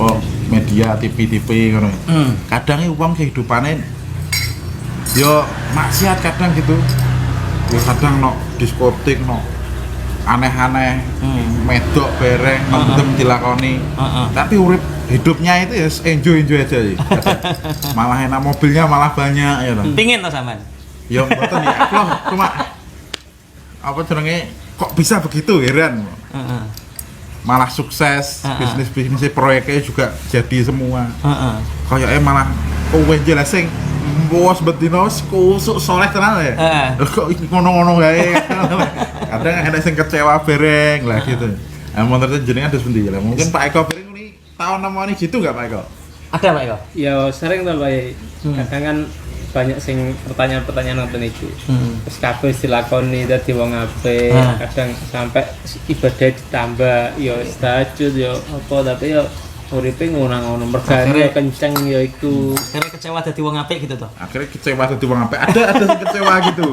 apa media TV ngono. Kadang wong kehidupane yo maksiat kadang gitu. Ya kadang no diskotik no aneh-aneh, medok bereng, mendem dilakoni. Tapi urip hidupnya itu ya enjoy aja ya. Malah enak, mobilnya malah banyak ya toh. Pingin toh sampean? Ya mboten ya, loh cuma apa jenenge kok bisa begitu heran. Malah sukses, bisnis proyeknya juga jadi semua. Kayaknya malah kowe jelas sing bos betina kusuk soleh tenan ya. Kok ngono-ngono gae. Kadang ada yang kecewa bereng lah gitu. Menurut jenengan ada seperti lah. Mungkin Pak Eko bereng ini tahun namanya gitu nggak Pak Eko? Ada Pak Eko? Ya sering tuh Pak. Kadang kan banyak sing pertanyaan-pertanyaan nonton itu. Terus kabeh dilakoni dadi wong apik. Kadang sampai ibadah ditambah ya tahajud ya apa tapi ya uripe ngono-ngono mergane kenceng ya iku. Akhirnya kecewa dadi wong apik gitu toh. Akhirnya kecewa dadi wong apik. Ada sing kecewa gitu.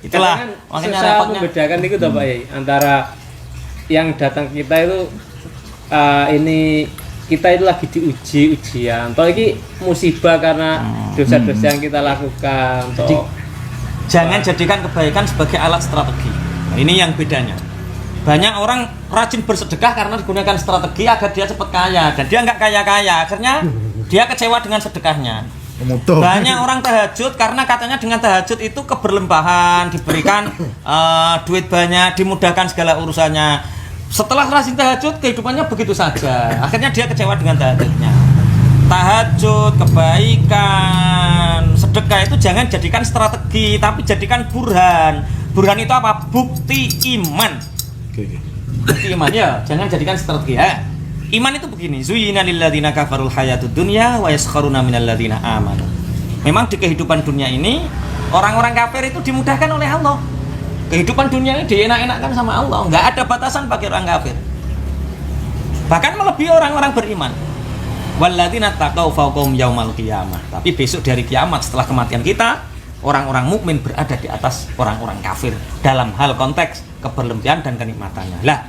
Itulah kan makanya susah repotnya membedakan itu toh Pak Yai antara yang datang ke kita itu ini kita itu lagi diuji ujian. Toh ini musibah karena dosa-dosa yang kita lakukan. Jadi jangan jadikan kebaikan sebagai alat strategi. Nah, ini yang bedanya. Banyak orang rajin bersedekah karena digunakan strategi agar dia cepat kaya dan dia nggak kaya-kaya. Akhirnya dia kecewa dengan sedekahnya. Banyak orang tahajud karena katanya dengan tahajud itu keberlimpahan, diberikan duit banyak, dimudahkan segala urusannya. Setelah rajin tahajud, kehidupannya begitu saja. Akhirnya dia kecewa dengan tahajudnya. Tahajud, kebaikan, sedekah itu jangan jadikan strategi, tapi jadikan burhan. Burhan itu apa? Bukti iman. Bukti iman ya, jangan jadikan strategi ya. Iman itu begini, zuyyina lil ladzina kafarul hayatud dunya wa yaskharuna minal ladzina amanu. Memang di kehidupan dunia ini orang-orang kafir itu dimudahkan oleh Allah. Kehidupan dunia ini dienak-enakkan sama Allah, enggak ada batasan bagi orang kafir. Bahkan melebihi orang-orang beriman. Walladzina taqaw fawqahum yaumal qiyamah. Tapi besok dari kiamat setelah kematian kita, orang-orang mukmin berada di atas orang-orang kafir dalam hal konteks keberlebihan dan kenikmatannya. Lah,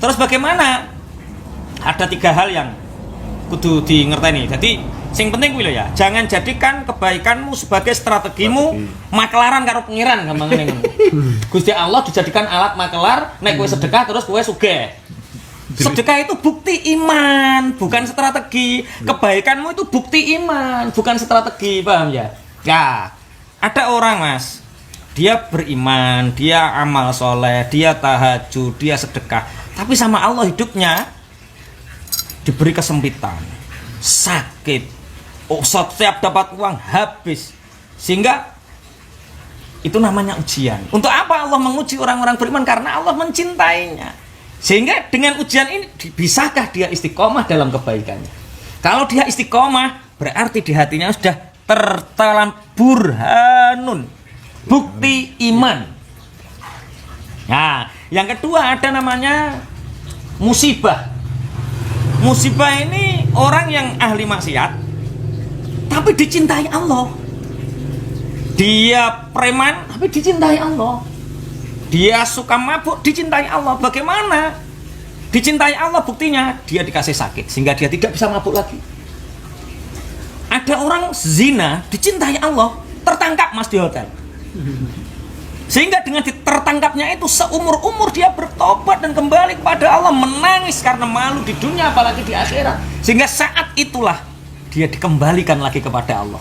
terus bagaimana? Ada 3 hal yang kudu dingerteni. Jadi sing penting kuwi lho ya, jangan jadikan kebaikanmu sebagai strategimu makelaran karo pengiran gampangane ngono. Gusti Allah dijadikan alat makelar, nek kowe sedekah terus kowe sugih. Sedekah itu bukti iman, bukan strategi. Kebaikanmu itu bukti iman, bukan strategi, paham ya? Ya, ada orang Mas, dia beriman, dia amal soleh, dia tahajud, dia sedekah, tapi sama Allah hidupnya diberi kesempitan, sakit, setiap dapat uang habis, sehingga itu namanya ujian. Untuk apa Allah menguji orang-orang beriman? Karena Allah mencintainya. Sehingga dengan ujian ini bisakah dia istiqomah dalam kebaikannya? Kalau dia istiqomah, berarti di hatinya sudah tertanam burhanun, bukti iman. Nah, yang kedua ada namanya musibah. Musibah ini orang yang ahli maksiat tapi dicintai Allah. Dia preman tapi dicintai Allah. Dia suka mabuk dicintai Allah. Bagaimana? Dicintai Allah buktinya dia dikasih sakit sehingga dia tidak bisa mabuk lagi. Ada orang zina dicintai Allah, tertangkap Mas di hotel. Sehingga dengan tertangkapnya itu seumur-umur dia bertobat dan kembali kepada Allah, menangis karena malu di dunia apalagi di akhirat. Sehingga saat itulah dia dikembalikan lagi kepada Allah.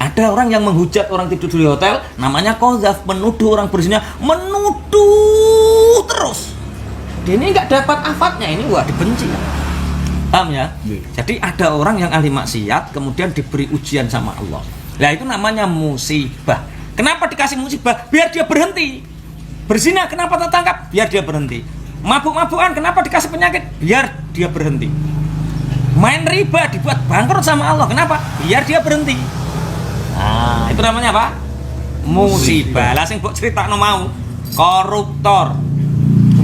Ada orang yang menghujat orang tidur di hotel, namanya qadzaf, menuduh orang berzina, menuduh terus. Dia ini nggak dapat afatnya, ini wah dibenci. Paham ya? Jadi ada orang yang ahli maksiat kemudian diberi ujian sama Allah. Nah itu namanya musibah. Kenapa dikasih musibah? Biar dia berhenti. Berzina, kenapa tertangkap? Biar dia berhenti. Mabuk-mabukan, kenapa dikasih penyakit? Biar dia berhenti. Main riba, dibuat bangkrut sama Allah. Kenapa? Biar dia berhenti. Nah, itu namanya apa? Musibah. Lah sing mbok critakno mau, koruptor,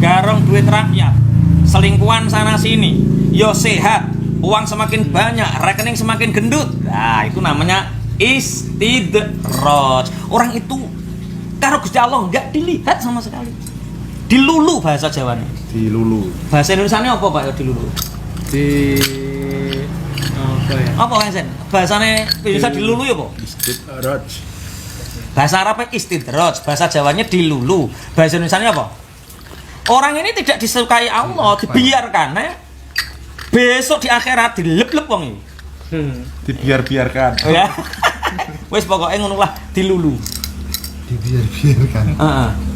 garong duit rakyat, selingkuhan sana sini, yo sehat, uang semakin banyak, rekening semakin gendut. Nah, itu namanya istidraj. Orang itu karo Gusti Allah enggak dilihat sama sekali. Dilulu bahasa Jawanya. Dilulu. Bahasa Indonesianya apa Pak ya dilulu? Apa kan Sen? Bahasane bisa dilulu ya apa? Istidraj. Bahasa Arabnya istidraj, bahasa Jawanya dilulu. Bahasa Indonesianya apa? Orang ini tidak disukai Allah, dibiarkan besok di akhirat dilep-lep wong iki. Dibiarkan. Oh ya. Wis pokoknya ngono lah dilulu. Dibiarkan. Heeh.